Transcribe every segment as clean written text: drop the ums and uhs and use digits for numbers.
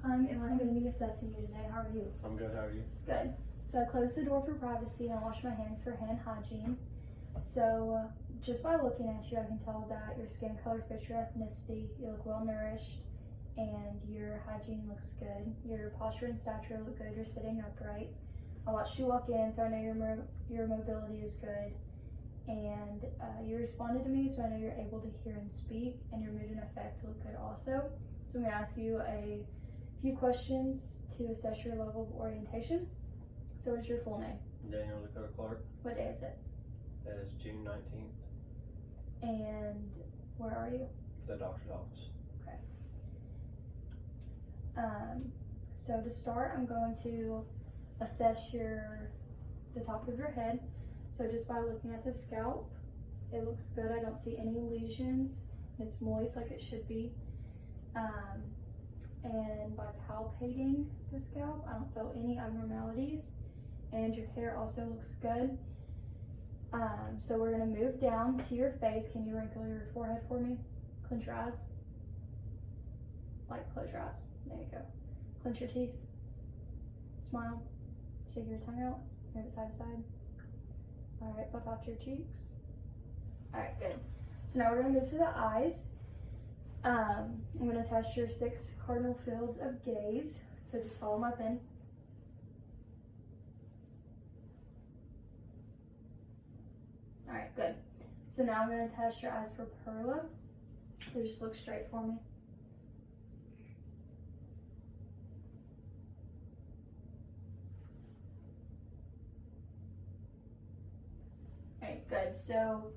I'm going to be assessing you today. How are you? I'm good, how are you? Good. So I closed the door for privacy and I wash my hands for hand hygiene. So just by looking at you, I can tell that your skin color fits your ethnicity, you look well nourished, and your hygiene looks good. Your posture and stature look good, you're sitting upright. I watched you walk in, so I know your mobility is good. And you responded to me, so I know you're able to hear and speak, and your mood and affect look good also. So I'm going to ask you a few questions to assess your level of orientation. So what is your full name? Daniel Dakota Clark. What day is it? That is June 19th. And where are you? The doctor's office. Okay. So to start, I'm going to assess the top of your head. So just by looking at the scalp, it looks good. I don't see any lesions. It's moist like it should be. And by palpating the scalp, I don't feel any abnormalities. And your hair also looks good. So we're gonna move down to your face. Can you wrinkle your forehead for me? Clench your eyes. Close your eyes. There you go. Clench your teeth. Smile. Stick your tongue out. Move it side to side. All right, puff out your cheeks. All right, good. So now we're gonna move to the eyes. I'm gonna test your 6 cardinal fields of gaze. So just follow my pen. All right, good. So now I'm gonna test your eyes for perla. So just look straight for me. Alright, good. So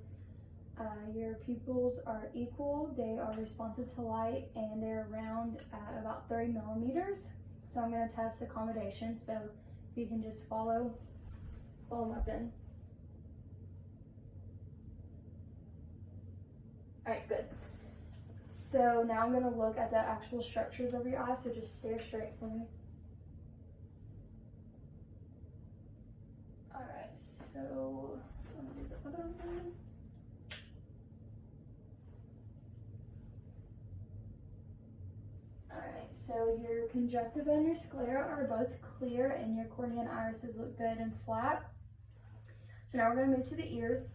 your pupils are equal, they are responsive to light, and they're round at about 30 millimeters. So I'm going to test accommodation. So if you can just follow my pen. Alright, good. So now I'm going to look at the actual structures of your eyes, so just stare straight for me. Alright, so I'm going to do the other one. Alright, so your conjunctiva and your sclera are both clear, and your cornea and irises look good and flat. So now we're going to move to the ears.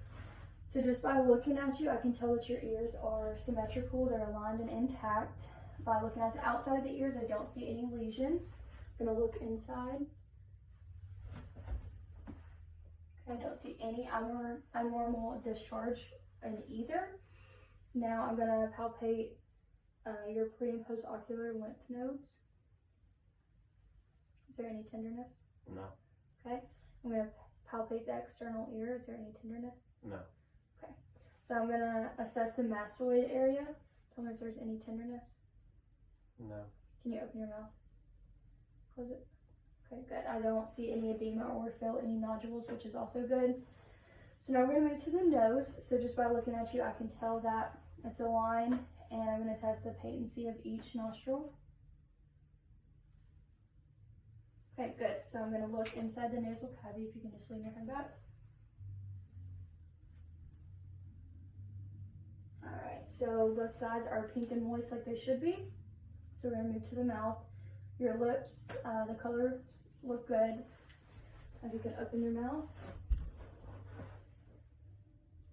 So just by looking at you, I can tell that your ears are symmetrical, they're aligned and intact. By looking at the outside of the ears, I don't see any lesions. I'm going to look inside. I don't see any abnormal discharge in either. Now I'm going to palpate your pre and post ocular lymph nodes. Is there any tenderness? No. Okay. I'm going to palpate the external ear. Is there any tenderness? No. Okay. So I'm going to assess the mastoid area. Tell me if there's any tenderness. No. Can you open your mouth? Close it. Okay, good. I don't see any edema or feel any nodules, which is also good. So now we're going to move to the nose. So just by looking at you, I can tell that it's aligned, and I'm going to test the patency of each nostril. Okay, good. So I'm going to look inside the nasal cavity. If you can just lean your head back. Alright, so both sides are pink and moist like they should be. So we're going to move to the mouth. Your lips, the colors look good. If you can open your mouth.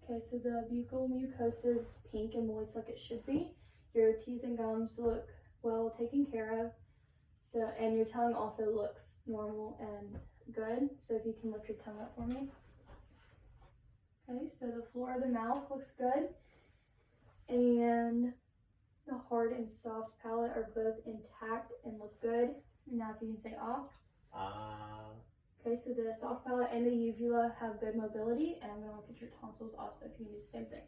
Okay, so the buccal mucosa is pink and moist like it should be. Your teeth and gums look well taken care of. So, and your tongue also looks normal and good. So if you can lift your tongue up for me. Okay, so the floor of the mouth looks good. And the hard and soft palate are both intact and look good. Now if you can say off. Okay, so the soft palate and the uvula have good mobility, and I'm going to look at your tonsils also if you can do the same thing.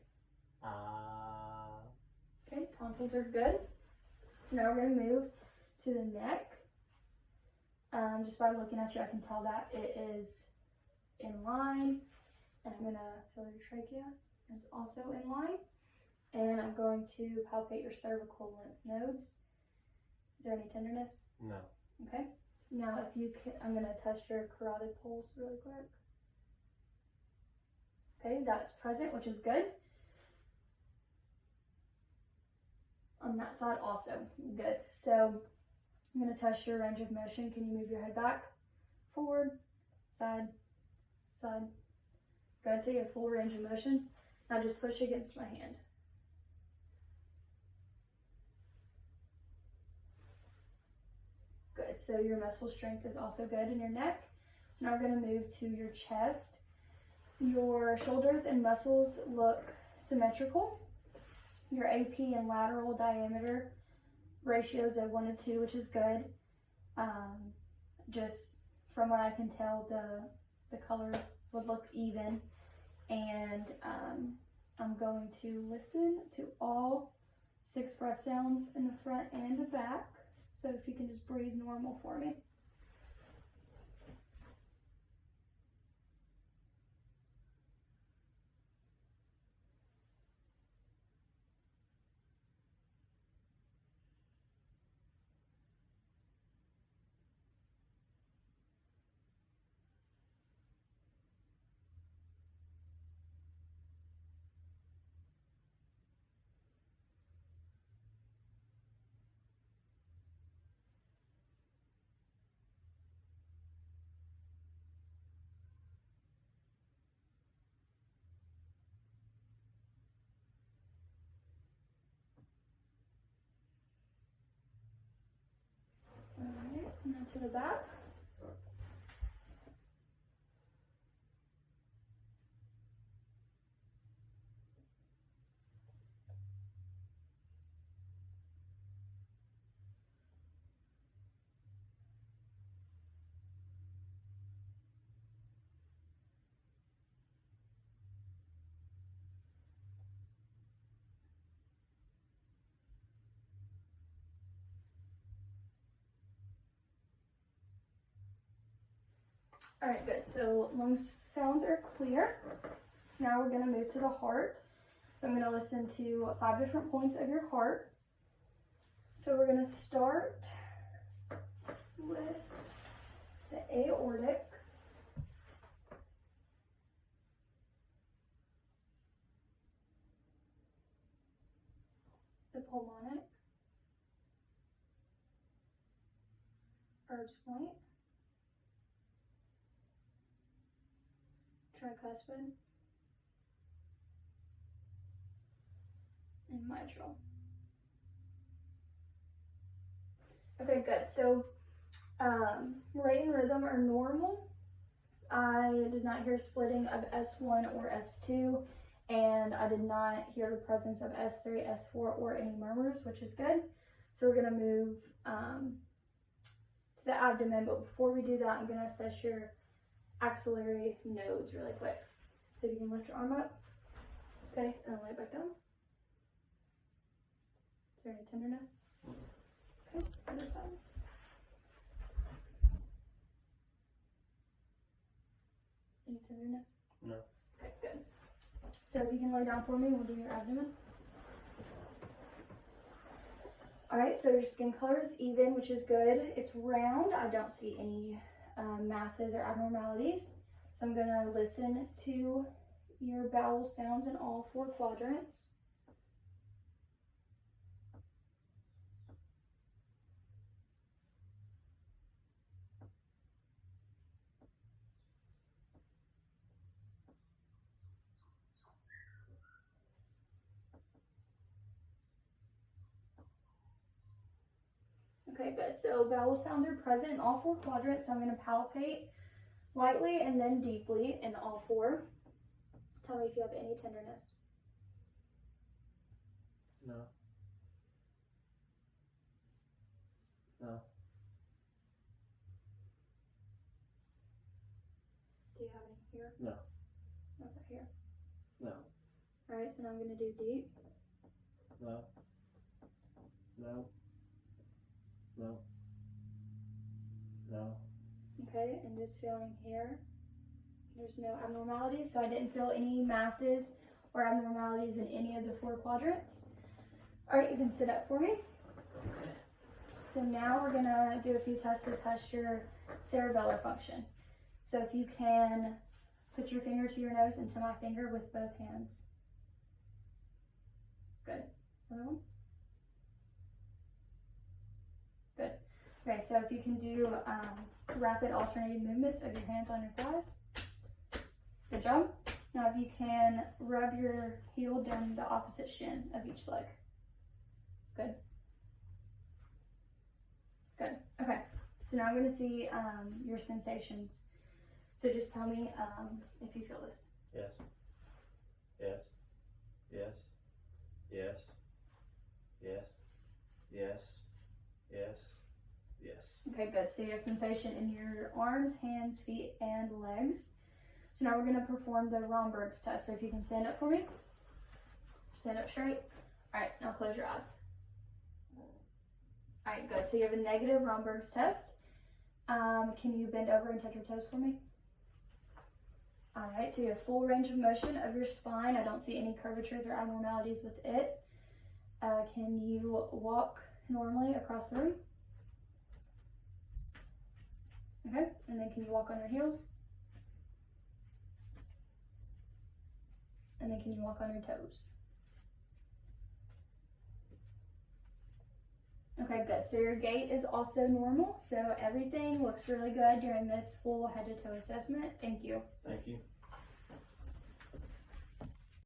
Okay, tonsils are good. So now we're going to move to the neck. Just by looking at you, I can tell that it is in line. And I'm going to feel your trachea. It's also in line. And I'm going to palpate your cervical lymph nodes. Is there any tenderness? No. Okay. Now, if you can, I'm going to test your carotid pulse really quick. Okay, that's present, which is good. On that side, also good. So I'm going to test your range of motion. Can you move your head back, forward, side, side? Good, so you have full range of motion. Now just push against my hand. Good, so your muscle strength is also good in your neck. So now we're going to move to your chest. Your shoulders and muscles look symmetrical. Your AP and lateral diameter ratios of 1 to 2, which is good. Just from what I can tell, the color would look even. And I'm going to listen to all 6 breath sounds in the front and the back. So if you can just breathe normal for me. Alright, now to the back. All right, good. So lung sounds are clear. So now we're gonna move to the heart. So I'm gonna listen to 5 different points of your heart. So we're gonna start with the aortic. The pulmonic. Erb's point. Tricuspid, and mitral. Okay, good. So rate and rhythm are normal. I did not hear splitting of S1 or S2, and I did not hear the presence of S3, S4, or any murmurs, which is good. So we're gonna move to the abdomen, but before we do that, I'm gonna assess your axillary nodes really quick. So if you can lift your arm up, okay, and lay it back down. Is there any tenderness? Okay, on this side. Any tenderness? No. Okay, good. So if you can lay down for me, we'll do your abdomen. Alright, so your skin color is even, which is good. It's round. I don't see any masses or abnormalities. So I'm going to listen to your bowel sounds in all 4 quadrants. Okay, good. So bowel sounds are present in all 4 quadrants. So I'm going to palpate lightly and then deeply in all 4. Tell me if you have any tenderness. No. No. Do you have any here? No. Over here. No. Alright, so now I'm going to do deep. No. No. No. No. Okay, and just feeling here. There's no abnormalities, so I didn't feel any masses or abnormalities in any of the 4 quadrants. Alright, you can sit up for me. So now we're going to do a few tests to test your cerebellar function. So if you can put your finger to your nose and to my finger with both hands. Good. Other one. Good. Okay, so if you can do rapid alternating movements of your hands on your thighs. Good job. Now if you can rub your heel down the opposite shin of each leg. Good. Good. Okay. So now I'm going to see your sensations. So just tell me if you feel this. Yes. Yes. Yes. Yes. Yes. Yes. Yes. Yes. Okay, good. So you have sensation in your arms, hands, feet, and legs. So now we're going to perform the Romberg's test. So if you can stand up for me. Stand up straight. All right, now close your eyes. All right, good. So you have a negative Romberg's test. Can you bend over and touch your toes for me? All right, so you have full range of motion of your spine. I don't see any curvatures or abnormalities with it. Can you walk normally across the room? Okay, and then can you walk on your heels? And then can you walk on your toes? Okay, good. So your gait is also normal. So everything looks really good during this full head to toe assessment. Thank you. Thank you.